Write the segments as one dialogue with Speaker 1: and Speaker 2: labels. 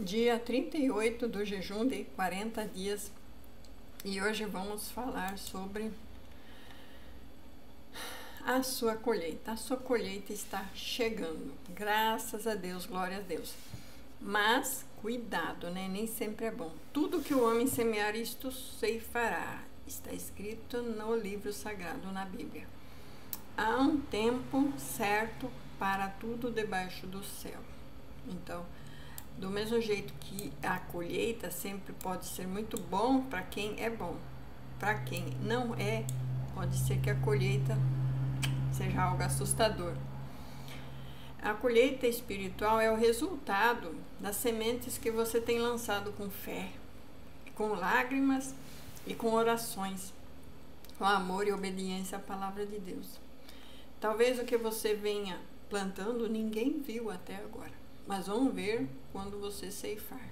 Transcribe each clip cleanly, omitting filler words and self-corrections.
Speaker 1: Dia 38 do jejum de 40 dias, e hoje vamos falar sobre a sua colheita. A sua colheita está chegando, graças a Deus, glória a Deus. Mas cuidado, né? Nem sempre é bom. Tudo que o homem semear, isto ceifará. Está escrito no livro sagrado, na Bíblia. Há um tempo certo para tudo debaixo do céu. Então, do mesmo jeito que a colheita sempre pode ser muito bom para quem é bom, para quem não é, pode ser que a colheita seja algo assustador. A colheita espiritual é o resultado das sementes que você tem lançado com fé, com lágrimas e com orações, com amor e obediência à palavra de Deus. Talvez o que você venha plantando ninguém viu até agora, mas vão ver quando você ceifar.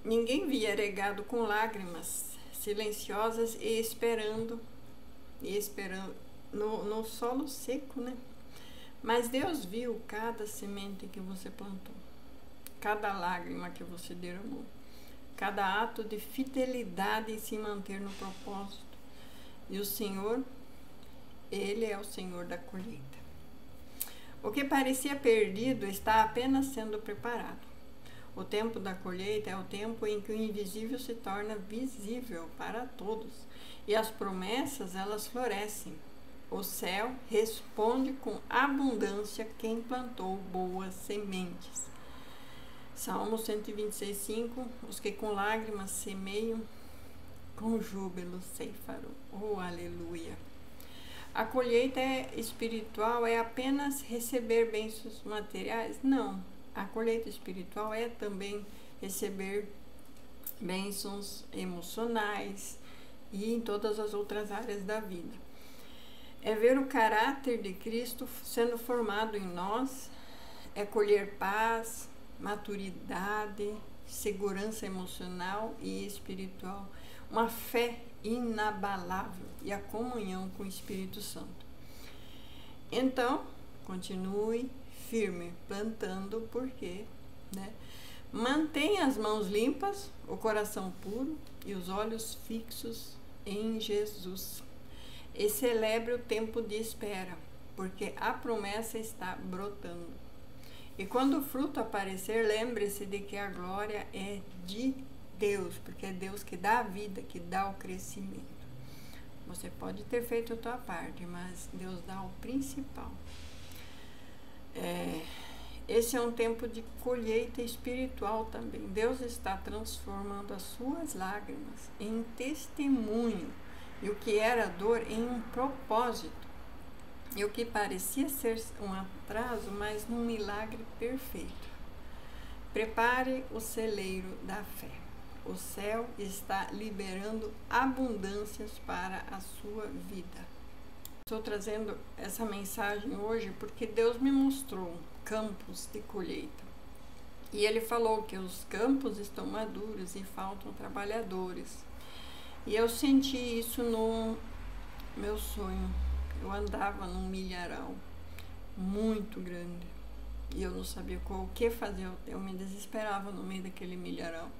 Speaker 1: Ninguém via regado com lágrimas silenciosas e esperando no solo seco, né? Mas Deus viu cada semente que você plantou, cada lágrima que você derramou, cada ato de fidelidade em se manter no propósito. E o Senhor, Ele é o Senhor da colheita. O que parecia perdido está apenas sendo preparado. O tempo da colheita é o tempo em que o invisível se torna visível para todos. E as promessas, elas florescem. O céu responde com abundância quem plantou boas sementes. Salmo 126:5. Os que com lágrimas semeiam, com júbilo ceifarão. Oh, aleluia! A colheita espiritual é apenas receber bênçãos materiais? Não. A colheita espiritual é também receber bênçãos emocionais e em todas as outras áreas da vida. É ver o caráter de Cristo sendo formado em nós, é colher paz, maturidade, segurança emocional e espiritual, uma fé inabalável e a comunhão com o Espírito Santo. Então, continue firme, plantando, porque, né? Mantenha as mãos limpas, o coração puro e os olhos fixos em Jesus. E celebre o tempo de espera, porque a promessa está brotando. E quando o fruto aparecer, lembre-se de que a glória é de Deus, porque é Deus que dá a vida, que dá o crescimento. Você pode ter feito a tua parte, mas Deus dá o principal. Esse é um tempo de colheita espiritual também. Deus está transformando as suas lágrimas em testemunho, e o que era dor em um propósito, e o que parecia ser um atraso, mas num milagre perfeito. Prepare o celeiro da fé. O céu está liberando abundâncias para a sua vida. Estou trazendo essa mensagem hoje porque Deus me mostrou campos de colheita. E Ele falou que os campos estão maduros e faltam trabalhadores. E eu senti isso no meu sonho. Eu andava num milharal muito grande e eu não sabia o que fazer. Eu me desesperava no meio daquele milharal.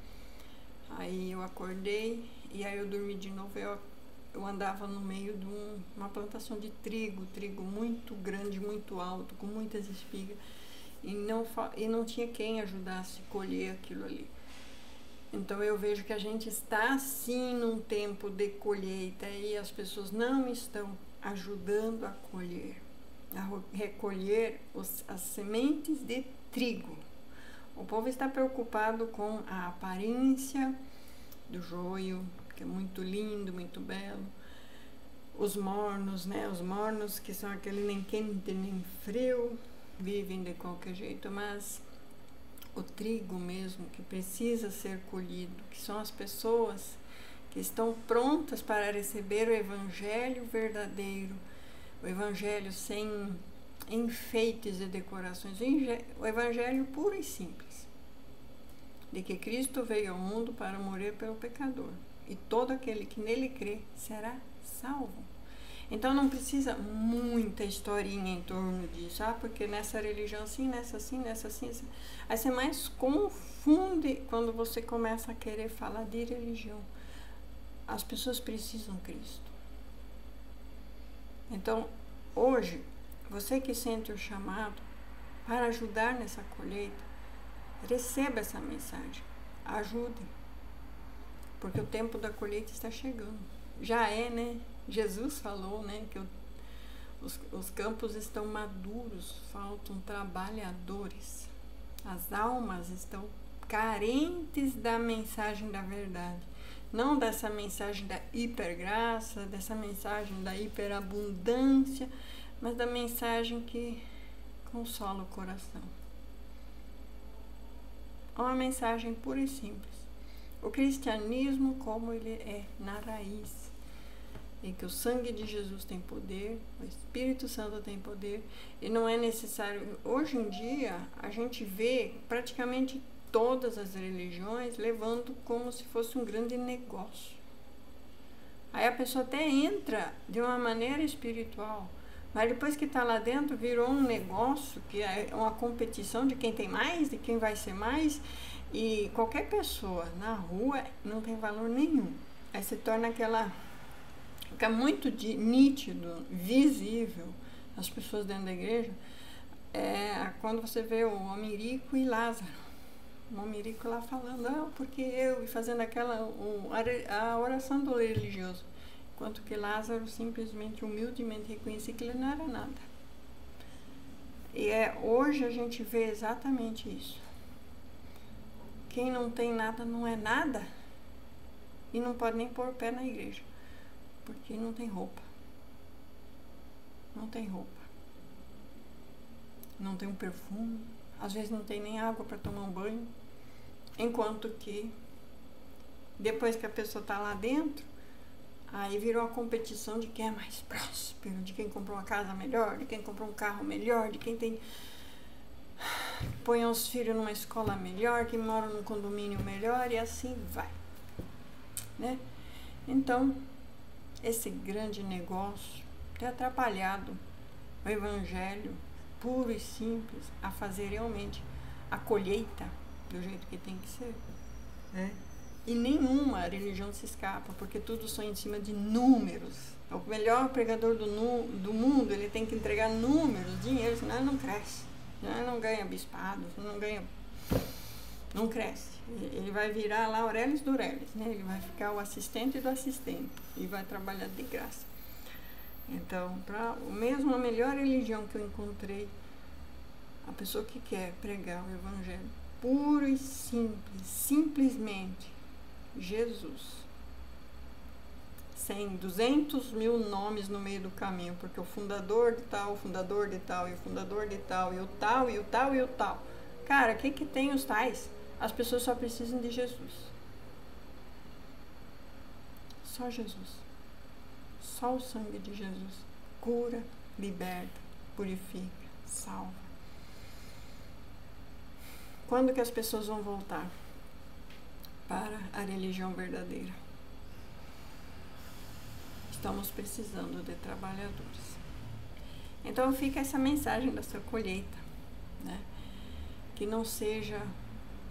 Speaker 1: Aí eu acordei e aí eu dormi de novo. Eu andava no meio de uma plantação de trigo muito grande, muito alto, com muitas espigas, e não tinha quem ajudasse a colher aquilo ali. Então eu vejo que a gente está sim num tempo de colheita e as pessoas não estão ajudando a colher, a recolher as sementes de trigo. O povo está preocupado com a aparência do joio, que é muito lindo, muito belo. Os mornos, né? Os mornos que são aquele nem quente nem frio, vivem de qualquer jeito, mas o trigo mesmo que precisa ser colhido, que são as pessoas que estão prontas para receber o evangelho verdadeiro, o evangelho sem enfeites e decorações, o evangelho puro e simples, de que Cristo veio ao mundo para morrer pelo pecador, e todo aquele que nele crê será salvo. Então não precisa muita historinha em torno disso, porque nessa religião assim, nessa assim, nessa assim, assim. Aí você mais confunde quando você começa a querer falar de religião. As pessoas precisam de Cristo. Então, hoje, você que sente o chamado para ajudar nessa colheita, receba essa mensagem, ajude, porque o tempo da colheita está chegando. Já é, né? Jesus falou, né, que os campos estão maduros, faltam trabalhadores. As almas estão carentes da mensagem da verdade. Não dessa mensagem da hipergraça, dessa mensagem da hiperabundância, mas da mensagem que consola o coração. Uma mensagem pura e simples. O cristianismo como ele é, na raiz, em que o sangue de Jesus tem poder, o Espírito Santo tem poder, e não é necessário. Hoje em dia, a gente vê praticamente todas as religiões levando como se fosse um grande negócio. Aí a pessoa até entra de uma maneira espiritual, mas depois que está lá dentro virou um negócio, que é uma competição de quem tem mais, de quem vai ser mais, e qualquer pessoa na rua não tem valor nenhum. Aí se torna aquela... Fica muito nítido, visível, as pessoas dentro da igreja, quando você vê o homem rico e Lázaro. O homem rico lá falando, porque eu, e fazendo a oração do religioso. Enquanto que Lázaro simplesmente, humildemente reconhecia que ele não era nada. E hoje a gente vê exatamente isso. Quem não tem nada não é nada e não pode nem pôr o pé na igreja. Porque não tem roupa. Não tem roupa. Não tem um perfume. Às vezes não tem nem água para tomar um banho. Enquanto que, depois que a pessoa está lá dentro, aí virou uma competição de quem é mais próspero, de quem comprou uma casa melhor, de quem comprou um carro melhor, de quem põe os filhos numa escola melhor, quem mora num condomínio melhor, e assim vai. Né? Então, esse grande negócio tem atrapalhado o evangelho puro e simples a fazer realmente a colheita do jeito que tem que ser. Né? E nenhuma religião se escapa, porque tudo só em cima de números. O melhor pregador do mundo, ele tem que entregar números, dinheiro, senão ele não cresce. Senão ele não ganha bispado, não cresce. Ele vai virar lá Aurelis do Aurelis, né? Ele vai ficar o assistente do assistente e vai trabalhar de graça. Então, mesmo a melhor religião que eu encontrei, a pessoa que quer pregar o evangelho puro e simples, simplesmente Jesus, sem 200 mil nomes no meio do caminho, porque o fundador de tal, o fundador de tal, e o fundador de tal, e o tal, e o tal, e o tal. Cara, o que tem os tais? As pessoas só precisam de Jesus. Só Jesus. Só o sangue de Jesus cura, liberta, purifica, salva. Quando que as pessoas vão voltar para a religião verdadeira? Estamos precisando de trabalhadores. Então fica essa mensagem da sua colheita, né? Que não seja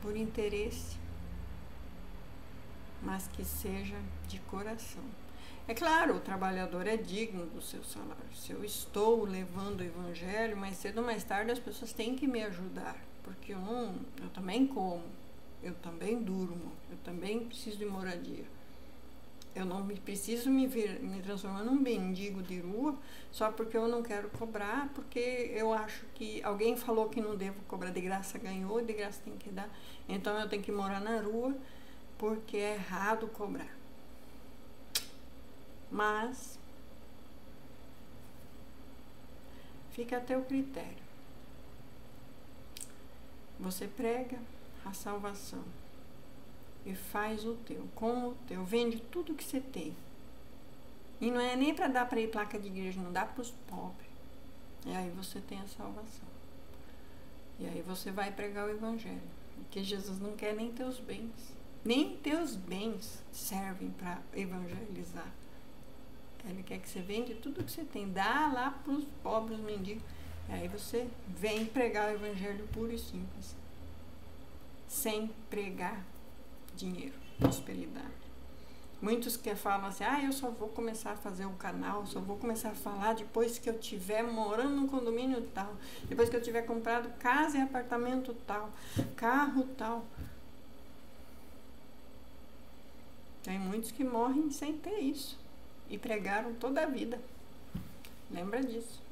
Speaker 1: por interesse, mas que seja de coração. É claro, o trabalhador é digno do seu salário. Se eu estou levando o evangelho, mais cedo ou mais tarde as pessoas têm que me ajudar, porque eu também como, eu também durmo, eu também preciso de moradia. Eu não preciso me transformar num mendigo de rua só porque eu não quero cobrar, porque eu acho que alguém falou que não devo cobrar, de graça ganhou, de graça tem que dar. Então eu tenho que morar na rua porque é errado cobrar. Mas fica até o critério. Você prega a salvação e faz o teu, com o teu, vende tudo que você tem. E não é nem para dar para ir placa de igreja, não dá para os pobres. E aí você tem a salvação. E aí você vai pregar o evangelho. Porque Jesus não quer nem teus bens. Nem teus bens servem para evangelizar. Ele quer que você vende tudo que você tem, dá lá para os pobres, mendigos. E aí você vem pregar o evangelho puro e simples, sem pregar dinheiro, prosperidade. Muitos que falam assim, eu só vou começar a fazer um canal, só vou começar a falar depois que eu estiver morando num condomínio tal, depois que eu tiver comprado casa e apartamento tal, carro tal. Tem muitos que morrem sem ter isso e pregaram toda a vida. Lembra disso.